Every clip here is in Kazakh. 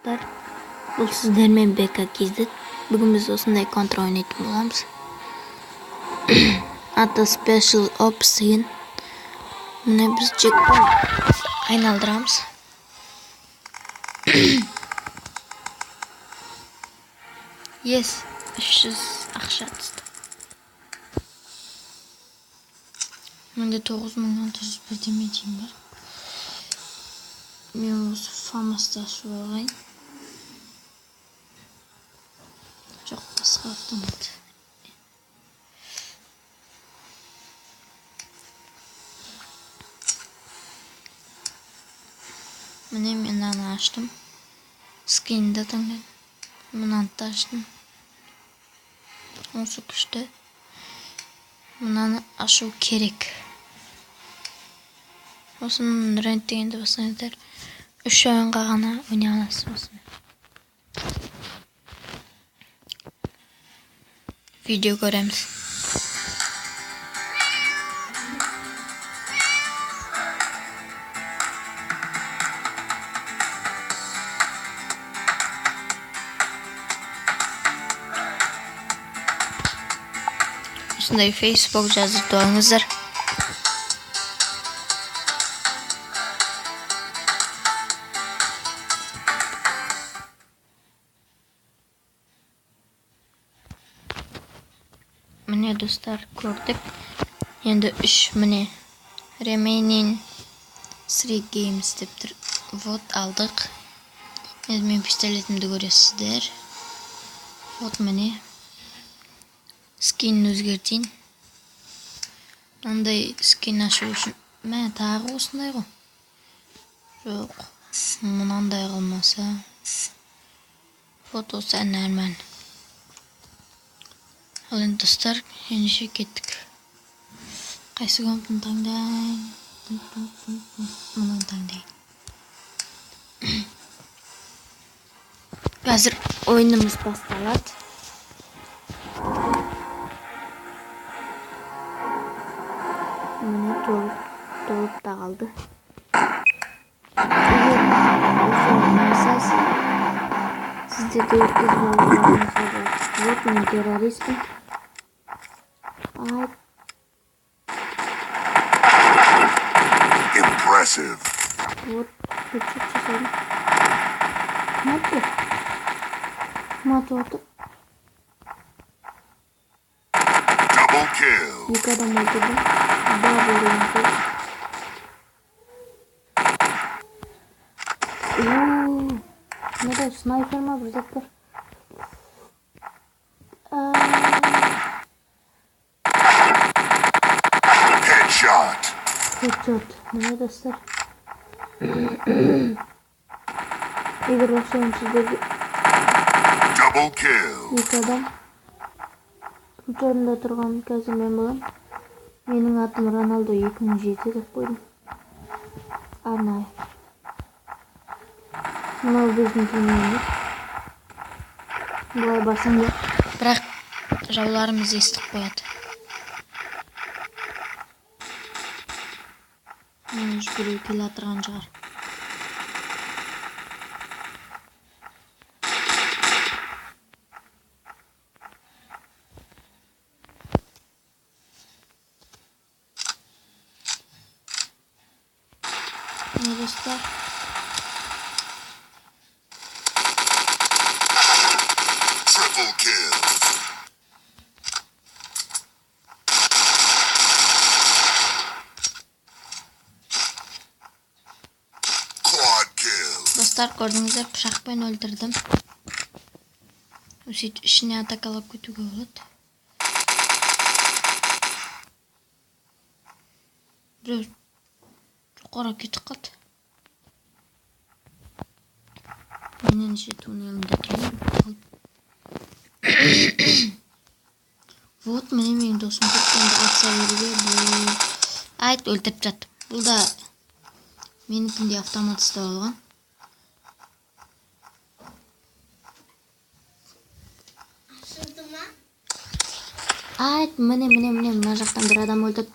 достар. Бұл сіздермен Бека Кизет. Бүгін біз осындай контр ойнайтын боламыз. Аты Special Ops деген. Міне біз чекпоинт айналдырамыз. Yes, 300 ақша түсті. Менде 9600 бірдеме дейін бар. Мен осы фамаста ашып алайын. Жоқ, басқа автомат. Міне мен мынаны аштым. Скинді таңдадым. Мынаны да аштым. Осы күшті. Мынаны ашу керек. Осының ренттегенді басыңыздар. 3 ойынға ғана ойнай аласыз осыны. Видео көреміз. Осындай Facebook жазып туаңыздар. Міне достар, көрдік. Енді 3 міне remaining 3 games деп тұр. Вот алдық. Енді мен пистолетімді көресіздер. Вот міне. Скинін өзгертейін. Мынандай скин ашу үшін. Мә тағы осындай ғой. Жоқ. Мынандай қылмаса. Вот осы нормально. Ал енді достар, ендеше кеттік. Қайсы компын таңдайын? Мұнан таңдайын. Қазір ойынымыз басталады. Міне толып та қалды. Сіздерде өткізіп алғаныңызға болады. Вот мен террористпін. Impressive. Вот, чуть-чуть жасадым. Матып. Double kill. Екі адам өлтірдім. Дабл өлтірдім. Мынадай снайпер ма бір зат бар? Headshot. Headshot. Міне достар. Егер оқшайын сіздерге Double kill. екі адам күн орында тұрған қазір мен болам. Менің атым Роналдо 2007 деп қойдым. Арнайы. Мынау біздің түрмеміз. Бұлай басыңды. Бірақ жауларымыз естіп қояды. Мен жүгіру келе атырған шығар. Не достар? Triple kill. Quad kill. Достар, көрдіңіздер, пышақпен өлтірдім. Сөйтіп ішіне атакалап кетуге болады. Біреу жоғары кетіп қалды. Менен ше туннелінде тұрмын. Вот міне менің досым кеткенді атса беруге бұл. Айт, өлтіріп жатты. Бұл да менікінде автомат ұстап алған. Айт, міне мына жақтан бір адам өлтіріп.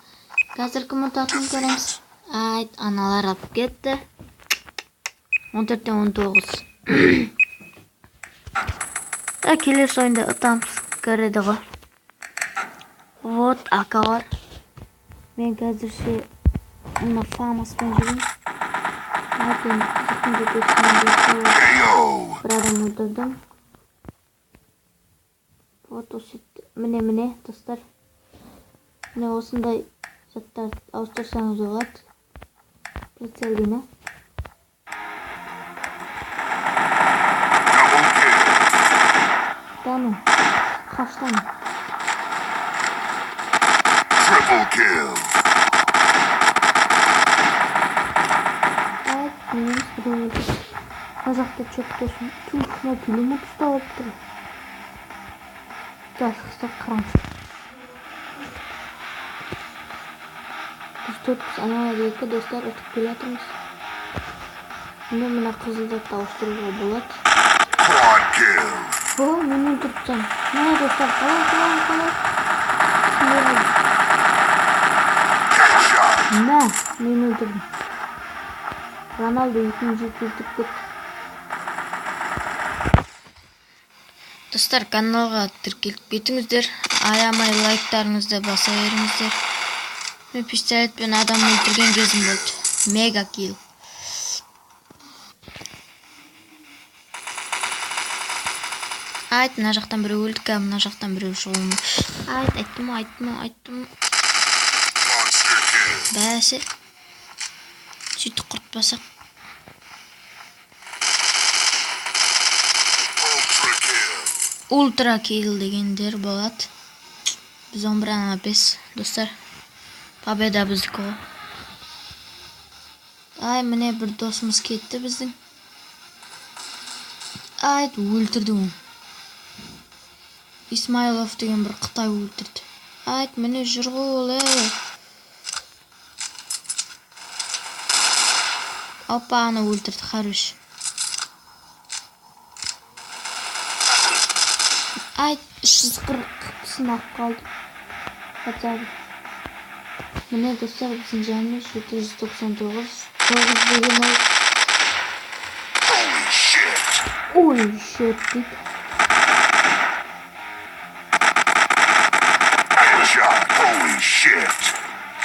Қазір кім ұтатынын көреміз. Айт, аналар алып кетті. 14-те 19. Келесі ойында ұтамыз көреді ғой. Вот ака бар. Мен қазірше мына фамаспен жүрмін. Атын жақын жетесінен KO. бір адам өлтірдім. Вот осы міне достар. Міне осындай заттар ауыстырсаңыз болады. Прицелдейін. Double kill. Тану. Қаштан. Triple kill. Менің біреуді қазақта чөптесін. Туфна пулемет ұстап тұр. Жасқыста қырамыз. Біз төртпіз аналар екі достар ұтып келе жатырмыз. Мына қызыл затты ауыстыруға болады. Quad kill. О, мен өлтіртсем. Мына достар қалай. Headshot. Мә, мен өлтірдім. Роналду екінші кетіп кет. Достар, каналға тіркеліп кетіңіздер. Аямай лайктарыңызды баса беріңіздер. Мен пистолетпен адам өлтірген кезім болды. Мега килл. Айт, мына жақтан біреу өлдік, мына жақтан біреу шығуым. Айттым. Monster kill. Бәсе. Сөйтіп құртпасақ. Ultra kill. Ультра килл дегендер болады. Біз 11-5 достар. Победа біздікі ғой. Міне бір досымыз кетті біздің. Өлтірді. Исмайлов деген бір Қытай өлтірді. Міне жүр ғой ол. Опа, аны өлтірді, хорош. 340 сынақ қалды. Хотя міне достар, біздің жанымыз 799 деген ой. Holy shit. Ой, шет дейді. Headshot. Holy shit.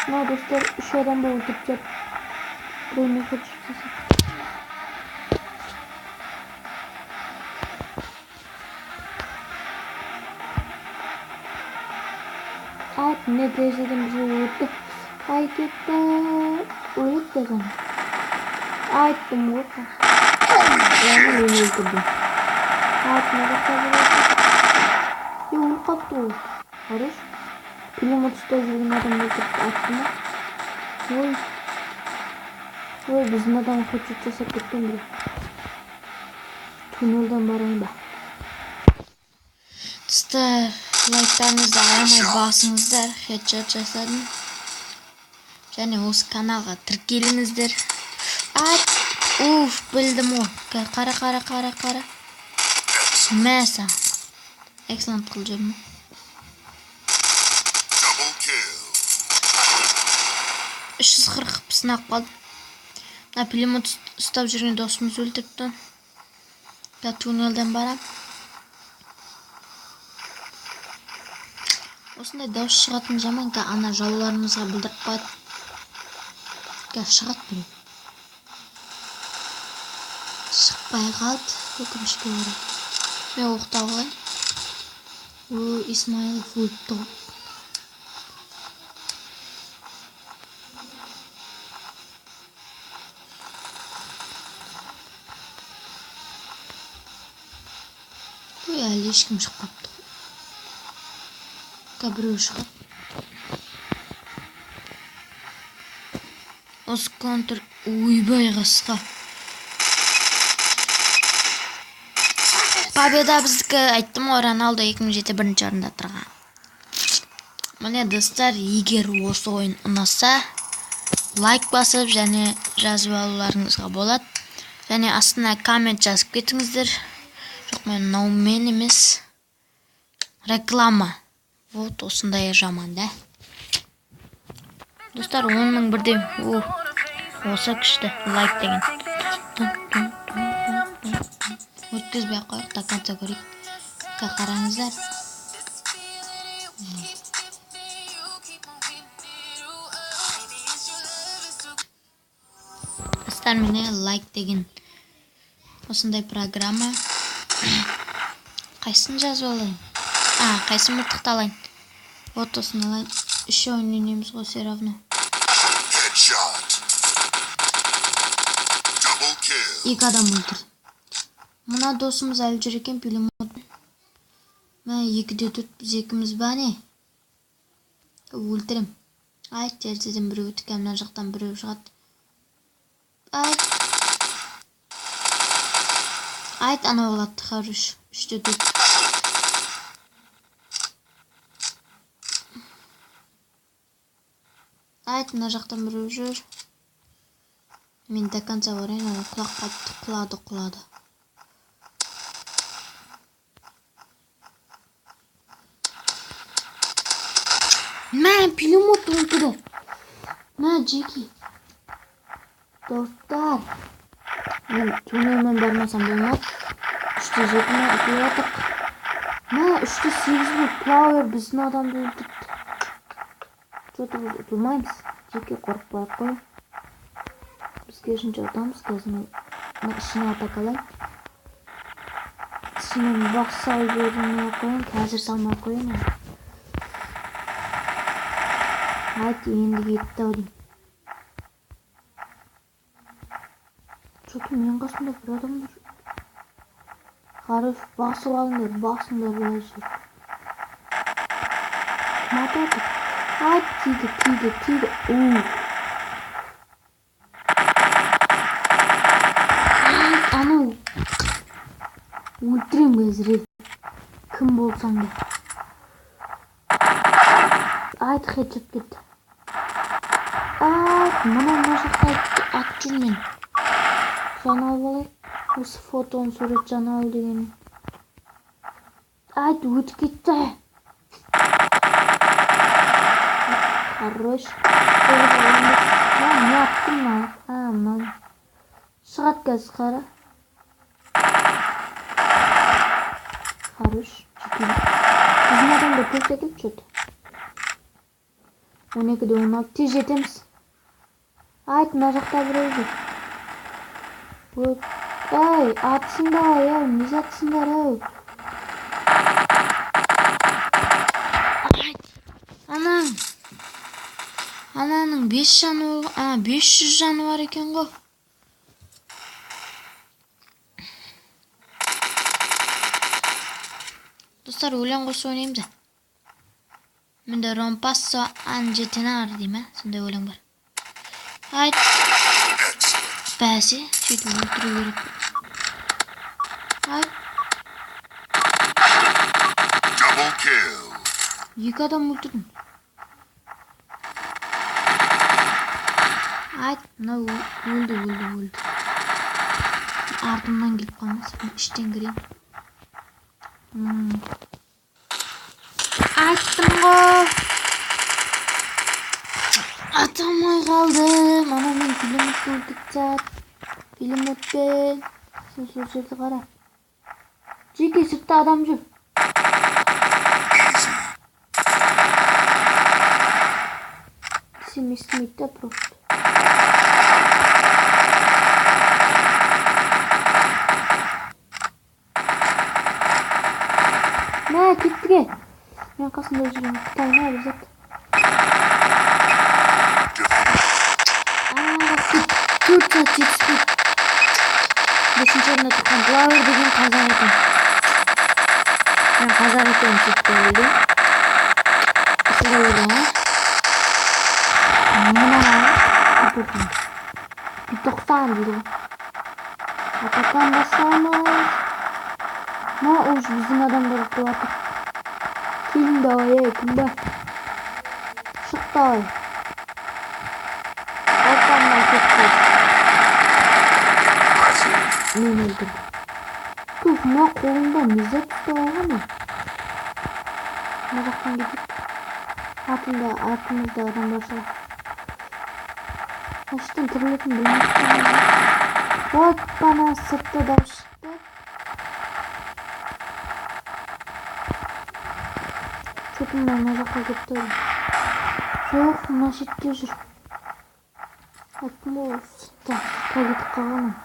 Мына достар, 3 адам бұл өлтіріп жатыр. Біреуіне хочет жасап. Міне дезеден біреу өтті. Кетті. Өліп дедім. Айттым ғой. Holy Мен shit. өлтірдім. Мына жақта бір өтті. Өліп қалды ол. Қараш. Пулемет ұстап жүрген адам өлтіріп атты ма? Ой, біздің адам хочет жасап кеткен бе? Туннелден барайын ба? Достар, лайктарыңызды аямай басыңыздар. Хедшот жасадым. Және осы каналға тіркеліңіздер. Білдім ғой. Қара. Мәса. Excellent қыл жүрмін. Double kill. 340 сынақ қалды. Пулемет ұстап жүрген досымыз өлтіріпті. Туннелден барам. Осындай дауыс шығатын жаман, ана жауларымызға білдіріп қойды. Шығат біреу. Шықпай қалды. Өкінішке орай. Мен оқтау ғой. Исмайлов өліпті ғой. Әлі ешкім шықпапты. Біреу шығып. Осы контр ойбай қасқа. Победа біздікі. Айттым ғой, Роналдо 2007 бірінші орында тұрған. Міне достар, егер осы ойын ұнаса, лайк басып және жазып алуларыңызға болады. Және астына коммент жазып кетіңіздер. Жоқ, мен емес. Реклама. Вот осындай жаман да. Достар, 10.000 бірден. Осы күшті лайк деген. Өткізбей қойық, до конца көрейік. Çek'e қараңыздар. Достар, міне лайк деген осындай программа. Қайсын жазып алайын? Қайсын мылтықты алайын? Вот осыны алайын. 3 ойын ойнаймыз ғой все равно. Headshot. Double kill. 2 адам өлтірді. Мына досымыз әлі жүр екен пулемет. Мә 2-де 4 біз екіміз ба не? Өлтірем. Айт, жерден біреу өтіп, мына жақтан біреу шығады. Айт, ана болады, хорош. 3-де 4. Айт, мына жақтан біреу жүр. Мен до конца барайын, ана құлақ қалыпты, құлады. Мә, пулемет өлтірді. Мә, Джеки. Достар. Мен түнемен бармасам болмады. 3-де 7-ме ұтылатық. Мә, 3-де 8-ме плауэр біздің адамды өлтірді. Что-то біз ұтылмаймыз. Джеки қорықпай қой. Бізге үшінші ұтамыз. Қазір ішіне атакалайын. Ішіне бақ сал бермей қойын. Қазір салмай қойын. Айт, енді кетті ау дейм. Что-то мен қасында бір адамдар. Қарыш, басып алыңдар, былай жүр. Матады. Айт, тиді. Айт, анау. Өлтірем қазір. Кім болсаң да. Айт, хедшот кетті. Айт, мына жақта ат жүрмен. Жан алып алайық. Осы фотоны сурет жан ал деген. Айт, өтіп кетті. Хорош. Не аттым мынау? Шығат қазір қара. Хорош. Біздің адамды көрсетіп жүрді. 12-де 16. Тез жетеміз. Айт, мына жақта біреу жүр. Эй, атсыңдар, не жатсыңдар, ау? Ананың 5 жаны, 500 жаны бар екен ғой. Достар, өлең қосы ойнаймыз. Менде ромпассо анжетенар деймін, сондай өлең бар. Айт. Бәсе, сөйтіп өлтіру керек. Айт. Double kill. 2 адам өлтірдім. Айт, мына өлді. Артымнан келіп қалмас, іштен кірейін. Айттым ғой. Атамай қалдым. Ана мен пулемет өлтіріп пулеметпен. Сен сол жерді қара. Джеки, сыртта адам жүр. Сен естімейді да просто. Мә, кеттіге. Мен қасында жүрген Қытайна бізет. Төрт сәт жетіспейді. 5-ші орында тұрған плауэр деген қазақ екен. Мен қазақ екен сөйтті өлдім. Осында өлдім, Мына тоқтаған дейді. Атақан басамыз. Уж біздің адамдар құлатыр. Келінді ай, кімді? Шықты ай. Алтаннан кетті. Мен өлдім. Көк, мына қолында мезет тұтып алған ма? Мына жақтан кетіп. Артымызда адам бар шығар. Қаштан тірілетін білмейді. Оппана, сыртта дауыс шықты. Bakın ben ne kadar gitti. Yok naşitli jür. Bakın o sıkta kalıp kalamam.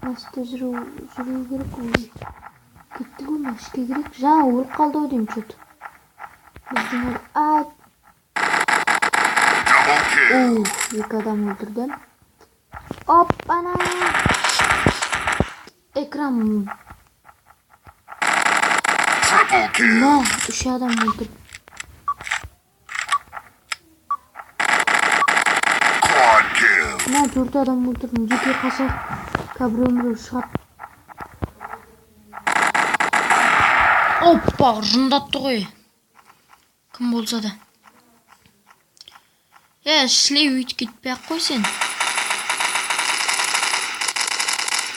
Nasıl жүру керек ой. Кетті ғой ма ішке керек. Жаңа өліп қалды ау деймін что-то. Біздің Double kill. екі адам өлтірдім. Оппана! Экран. Triple kill. Ne? 3 adam өлтірдім. Quad kill. Ne 4 adam өлтірдім. Жеке қашақ кабір шығады. Оппа, жындатты ғой. Кім болса да. Шлей өйтіп кетпей-ақ қой сен.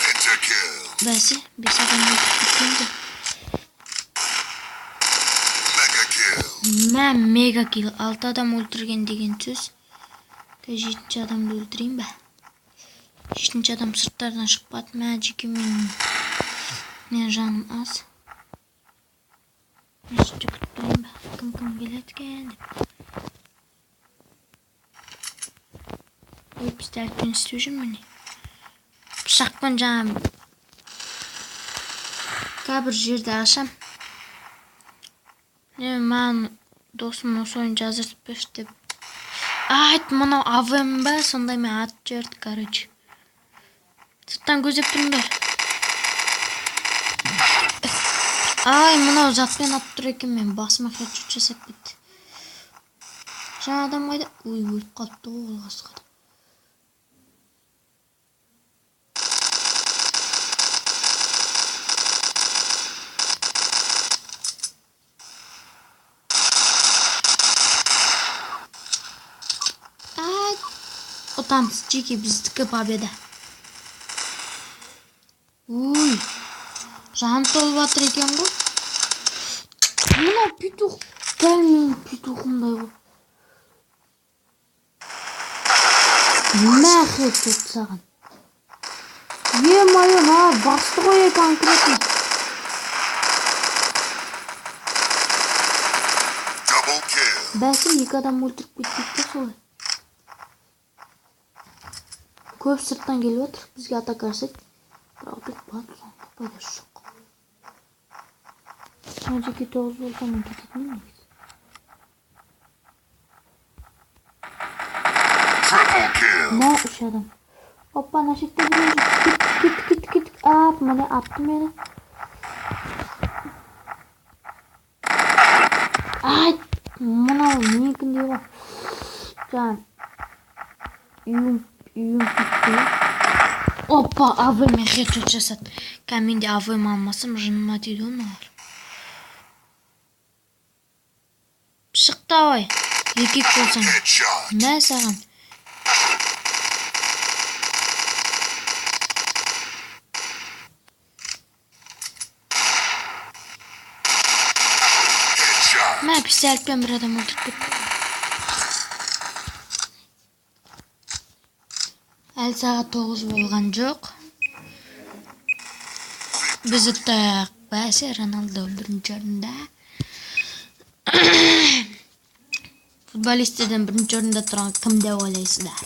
Pentakill. Бәсе, 5 адам өлтіріп кеткенде. Mega kill. Мен мега килл. 6 адам өлтірген деген сөз. 7-ші адамды өлтірейін бе? 7-ші адам сырттардан шықпады. Мен жеке мен жаным аз. Нешті күттірейін бе? Кім келеді екен деп. Пистолетпен істеу жүрмін. Пышақпен жаңа бір жерде ашам. Мен досым осы ойын жазыртпеш деп. Айт, мынау АВМ ба? Сондай мен ат жіберді, короче. Сырттан көзеп тұрыңдар. Ай, мынау затпен ап тұр екен, мен басыма хедшот жасап кетті. Жаңа адам қайда? Ой, өліп қалыпты ғой ол қасқада. Отамыз жеке біздікі победа. Ой, жан толып жатыр екен ғой. Мына петух, дәл менің петухымдай ғой. Мәхет саған. Е-мое, басты ғой конкретно. Double kill. Бәсім 2 адам өлтіріп кетті солай. Көп сырттан келіп отыр, бізге атака жасайды. Бірақ бек бады, соңғы пайдасы жоқ. Жаңа жеке 9 болтамен кететін негіз. Triple kill. Мә 3 адам. Оппа, нашетте біреу кет. Міне атты мені. Ай, мынау менікіндей ғой. Жаңа үйім кетті. Оппа, АВМ хедшот жасады. Кәменде АВМ алмасам жыныма тиді оңалар. Шықты ой. Еркек болсаң. Headshot. Мә саған. Headshot. Мә пистолетпен бір адам өлтіріп кетті. Әлі сағат 9 болған жоқ. Біз ұттақ бәсе Роналдо бірінші орында. Футболистерден бірінші орында тұрған кім деп ойлайсыздар?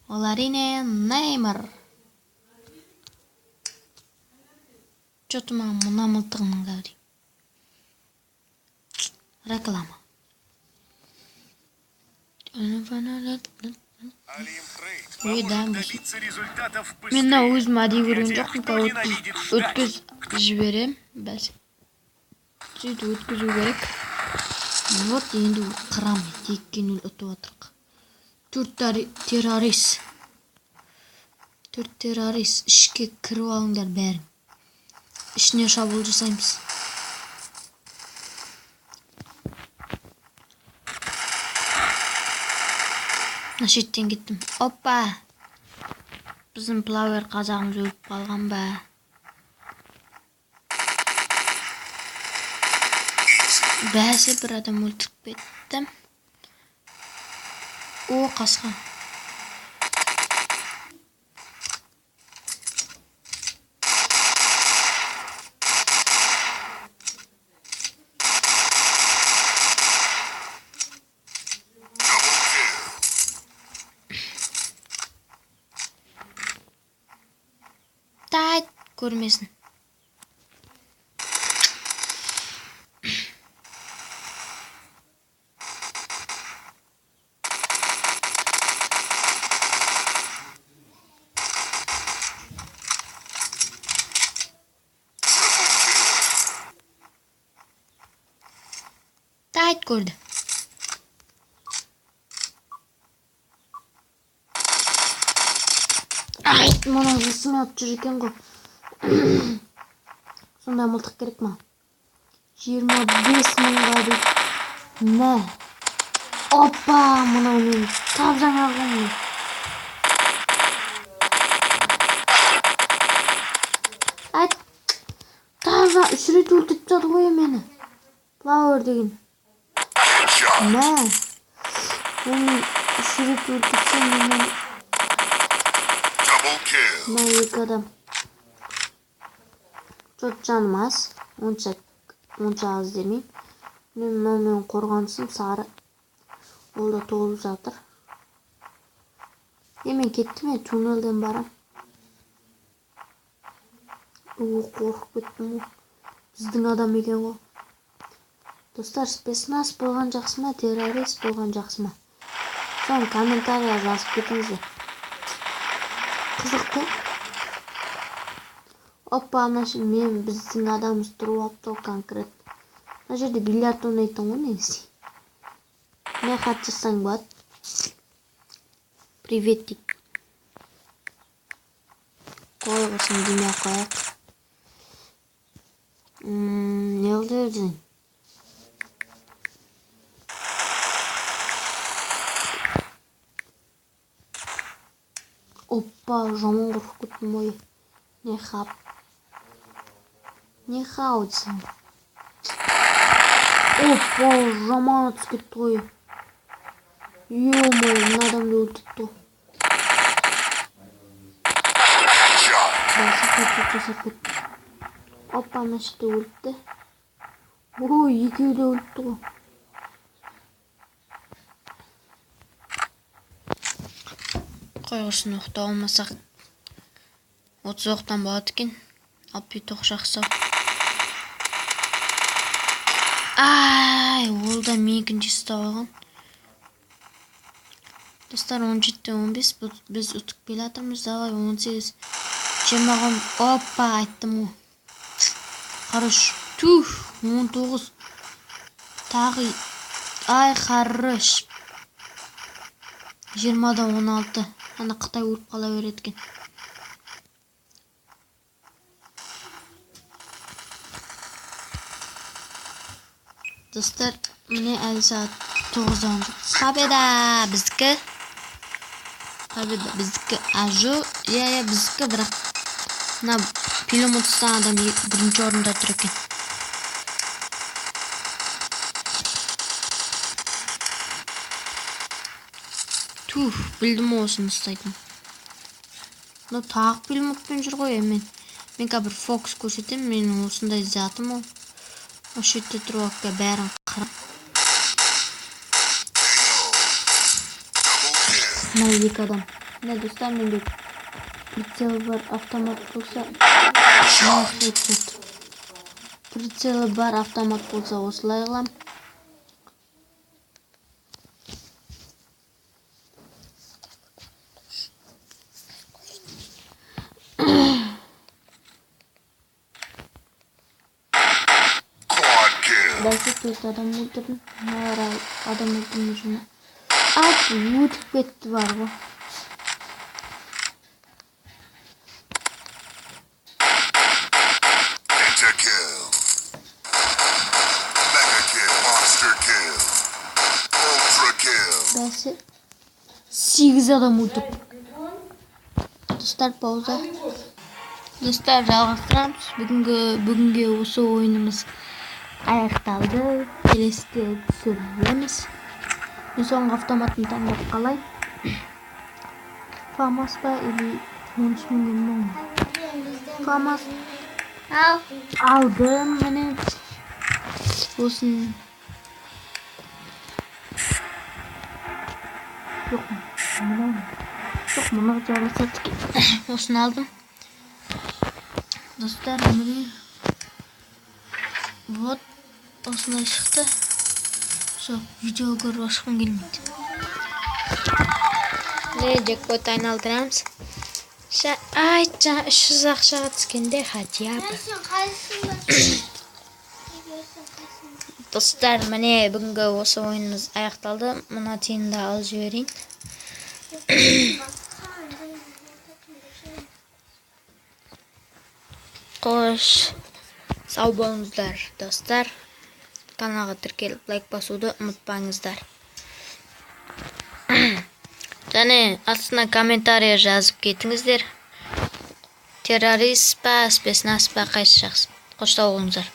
Ол әрине Неймар. Что-то маған мына мылтығының дәуді. Реклама. Ой, да, мен өзім әдей көрген жоқпын, өткіз жіберем, бәсе. Сөйтіп өткізу керек. Вот енді қырам теккен ұтып отырық. 4 террорист ішке кіріп алыңдар бәрін. Ішіне шабуыл жасаймыз. Нашеттен кеттім. Оппа! Біздің плауэр қазағымыз өліп қалған ба? Бәсе бір адам өлтіріп кеттім. О, қасқа. Tayt görmesin. Tayt gördü. Ay, mana resim yaptır eкен ғой. Сондай мылтық керек ма? 25.000-ға дейді. Не? Опа, мынау мен тап жаңағым. Ай, таза 3 рет өлтіріп тастады ғой мені. Flower деген. Headshot. Не? Мен 3 рет өлтірсем мен Double kill. мына екі адам. Çok canım az. Onca az demeyeyim. Мен қорғанысым сары. Ол да толып жатыр. Мен кеттім, мен туннелден барам. Қорқып кеттім ғой. Біздің адам екен ғой. Достар, спецназ болған жақсы ма, террорист болған жақсы ма? Соны комментария жазып кетіңіздер. Қызықты. Опа, мен біздің адамымыз тұрып алыпты конкрет. Мына жерде бильярд ойнайтын ғой негізі. Не хат жазсаң болады. Привет дейік. Қойғысын демей қояйық. Не болды өзің? Опа, жаман қорқып кеттім ғой. Не хап. Не хаудсың. Опа, жаман атыс кетті ғой. Ё-моё, мына адамды өлтіртті. Headshot. Жасап кетті. Опа, мына жерде өлтті. Ой, екеуі де өлтті ғой. Қойғырсын оқты алмасақ 30 оқтан болады екен. Алып бүйті жақсы. Ай, ол да менікін жесті қойған. Достар, 17-15 біз ұтып келе жатырмыз. Давай 18 20. Опа, айттым ғой. Хорош. Тух, 19. Тағы. Ай, хорош. 20-да 16. Ана Қытай өліп қала береді екен. Достар, міне әлі сағат 9-дан жоқ. Победа біздікі. Победа біздікі. Ажо, я біздікі, бірақ мына фильм ұтыстан адам бірінші орында тұр екен. Тух, білдім осыны ұстайтын. Но тағы фильм ұтпен жүр ғой, мен бір фокус көрсетем, мен осындай затым ол. Осы жерде тұрып алып бәрін қырып. Мына екі адам. Мына достар, менде прицелі бар автомат болса, прицелі бар автомат болса осылай қылам. Бәлкі төрт адам өлтірдім. Адам өлтірдім жүні. Ат, өтіп кетті бар ғой. Pentakill. Mega kill. Monster kill. Ultra kill. Бәлкі 8 адам өлтірдім. Достар, пауза. Достар, жалғастырамыз. Бүгінге осы ойынымыз аяқталды. Келесіде түсіреміз. Мен соңғы автоматын таңдап қалай. Фамас па, или 13 миллион ма? Фамас. Алдым, міне. Осын. Жоқ, мұны жарылсатты. Осын алдым. Достар, міне вот осындай шықты. Жоқ, видео көріп ашқым келмейді. Джекпот айналдырамыз. Айтжа 300 ақшаға түскенде хотя бы. Достар, міне бүгінгі осы ойынымыз аяқталды. Мына тиынды алып жіберейін. Қош, сау болыңыздар, достар. Каналға тіркеліп лайк басуды ұмытпаңыздар. Және астына комментария жазып кетіңіздер. Террорист па, спецназ па, қайсы жақсы. Қоштау болыңыздар.